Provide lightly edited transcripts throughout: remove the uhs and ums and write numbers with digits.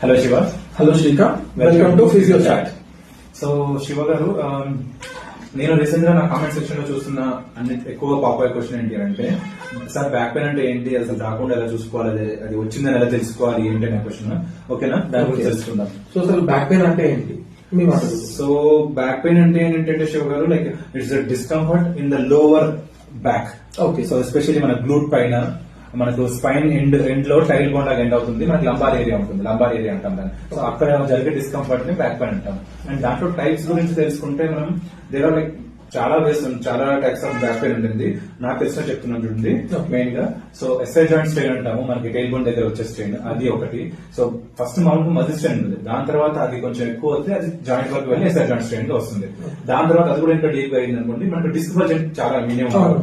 Hello Shiva. Hello Srikanth, welcome to physio chat. So Shiva garu, నేను recent గా నా కామెంట్ సెక్షన్ లో చూస్తున్న అన్ని ఎక్కువ పాపులర్ క్వశ్చన్ ఏంటి అంటే, సార్ బ్యాక్ పెయిన్ అంటే ఏంటి, అసలు రాకుండా ఎలా చూసుకోవాలి, అది వచ్చిందని ఎలా తెలుసుకోవాలి ఏంటి అనే క్వశ్చన్. ఓకేనా, దాని గురించి తెలుసుకుందాం. సో అసలు బ్యాక్ పెయిన్ అంటే ఏంటి మీ మాట? సో బ్యాక్ పెయిన్ అంటే ఏంటంటే శివ గారు, like it's discomfort in the lower back. Okay. So especially మన గ్లూట్ పైన, మనకు స్పైన్ ఎండ్ లో టైల్ బోన్ లాగా ఎండ్ అవుతుంది, మనకి లంబార్ ఏరియా ఉంటుంది, లంబార్ ఏరియా అంటాం దాన్ని. సో అక్కడ జరిగే డిస్కంఫర్ట్ ని బ్యాక్ పెయిన్ అంటాం. అండ్ దాంట్లో టైప్స్ గురించి తెలుసుకుంటే మనం దేర్ ఆర్ లైక్ చాలా చాలా టైప్స్ ఆఫ్ బ్యాక్ పెయిన్ ఉంటుంది. నాకు తెలిసిన చెప్తున్నాను చూడండి. మెయిన్ గా సో ఎస్ఐ జాయింట్ స్ట్రెయిన్ అంటాము, మనకి టైల్ బోన్ దగ్గర వచ్చే స్ట్రెయిన్, అది ఒకటి. సో ఫస్ట్ మామూలుగా మజిల్ స్ట్రెయిన్ ఉంటుంది, దాని తర్వాత అది కొంచెం ఎక్కువ వస్తే అది జాయింట్ వరకు వెళ్ళి ఎస్ఐ జాయింట్ స్ట్రెయిన్ గా వస్తుంది. దాని తర్వాత అది కూడా ఇంకా డీప్ గా అయింది అనుకోండి, మనకు డిస్క్ బల్జ్ చాలా మినిమం.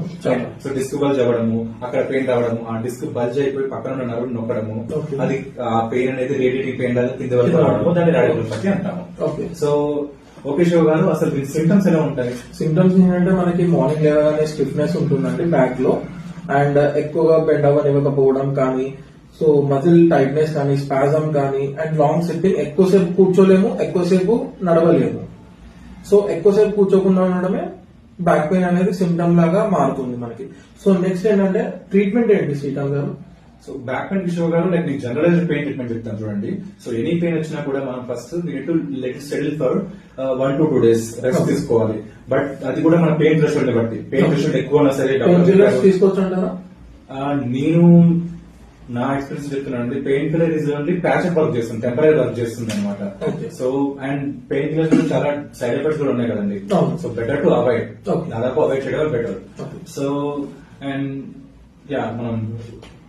సో డిస్క్ బల్జ్ అవ్వడము, అక్కడ పెయిన్ రావడము, ఆ డిస్క్ బల్జ్ అయిపోయి పక్కన ఉన్న నరుడు నొక్కడము, అది ఆ పెయిన్ అనేది రేడియేటింగ్ పెయిన్ లాగా కింద వరకు రావడము, దాన్ని రాడియోపతి అంటాము. సో ఓకే శివ గారు, అసలు దీని సిమ్టమ్స్ ఎలా ఉంటాయి? సిమ్టమ్స్ ఏంటంటే మనకి మార్నింగ్ లేవగానే స్టిఫ్నెస్ ఉంటుందండి బ్యాక్ లో, అండ్ ఎక్కువగా బెండ్ అవ్వనివ్వకపోవడం కానీ, సో మజిల్ టైట్నెస్ కానీ, స్పాజమ్ కానీ, అండ్ లాంగ్ సిట్టింగ్, ఎక్కువసేపు కూర్చోలేము, ఎక్కువసేపు నడవలేము. సో ఎక్కువసేపు కూర్చోకుండా ఉండడమే బ్యాక్ పెయిన్ అనేది సిమ్టమ్ లాగా మారుతుంది మనకి. సో నెక్స్ట్ ఏంటంటే ట్రీట్మెంట్ ఏంటి శ్రీకాంత్ గారు? సో బ్యాక్ పెయిన్ కిషోర్ గారు, లైక్ మీకు జనరలైజ్డ్ పెయిన్ ట్రీట్మెంట్ చెప్తాను చూడండి. సో ఎనీ పెయిన్ వచ్చినా కూడా మనం first to let settle for 1 to 2 days rest తీసుకోవాలి. బట్ అది కూడా మన పెయిన్ థ్రెషోల్డ్ బట్టి, పెయిన్ థ్రెషోల్డ్ ఎక్కువ ఉన్నా సరే తీసుకోవచ్చు అంటారా? నేను నా ఎక్స్పీరియన్స్ చెప్తున్నానండి. Pain killer is only patch work చేస్తుంది, టెంపరీ వర్క్ చేస్తుంది అనమాట. సో అండ్ పెయిన్ కిల్లర్స్ లో చాలా సైడ్ ఎఫెక్ట్స్ కూడా ఉన్నాయి కదండి. సో బెటర్ టు అవాయిడ్, దాదాపు అవాయిడ్ చేయడం బెటర్. సో అండ్ యా, మనం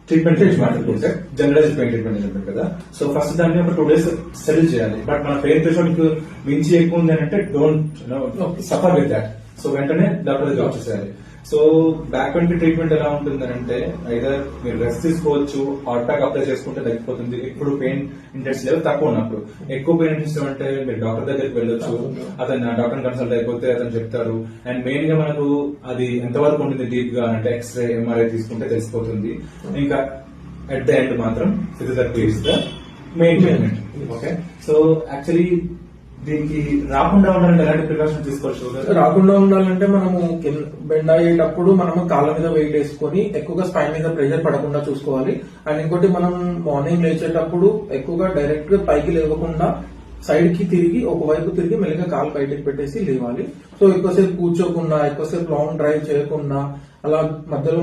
ట్రీట్మెంట్ మాట్లాడుకుంటే జనరలైజ్ పెయిన్ ట్రీట్మెంట్ చెప్పారు కదా. సో ఫస్ట్ దాన్ని ఒక 2 days సెటిల్ చేయాలి. బట్ మన పెయిన్ థ్రెషోల్డ్ మించి ఎక్కువ ఉంది అంటే don't suffer with that. So వెంటనే డాక్టర్ దగ్గర వచ్చేసేయాలి. సో బ్యాక్ పెయిన్ కి ట్రీట్మెంట్ ఎలా ఉంటుంది అంటే, ఐదర్ మీరు రెస్ట్ తీసుకోవచ్చు, హాట్ ప్యాక్ అప్లై చేసుకుంటే తగ్గిపోతుంది. ఇప్పుడు పెయిన్ ఇంటెన్స్ లెవెల్ తక్కువ ఉన్నప్పుడు. ఎక్కువ పెయిన్ ఇంటెన్స్ అంటే మీరు డాక్టర్ దగ్గరికి వెళ్ళొచ్చు, అతను డాక్టర్ కన్సల్ట్ అయిపోతే అతను చెప్తారు. అండ్ మెయిన్ గా మనకు అది ఎంతవరకు ఉంటుంది డీప్ గా అంటే ఎక్స్రే, ఎంఆర్ఐ తీసుకుంటే తెలిసిపోతుంది. ఇంకా అట్ ద ఎండ్ మాత్రం physiotherapy is the main treatment. Okay. So actually దీనికి రాకుండా ఉండాలంటే ఎలాంటి ప్రికాషన్ తీసుకోవచ్చు? రాకుండా ఉండాలంటే మనము బెండ్ అయ్యేటప్పుడు మనము కాళ్ళ మీద వెయిట్ వేసుకొని ఎక్కువగా స్పైన్ మీద ప్రెషర్ పడకుండా చూసుకోవాలి. అండ్ ఇంకోటి, మనం మార్నింగ్ లేచేటప్పుడు ఎక్కువగా డైరెక్ట్ గా పైకి లేవకుండా సైడ్ కి తిరిగి, ఒకవైపు తిరిగి మెల్లిగా కాలు బయటకు పెట్టేసి లేవాలి. సో ఎక్కువసేపు కూర్చోకుండా, ఎక్కువసేపు లాంగ్ డ్రైవ్ చేయకుండా, అలా మధ్యలో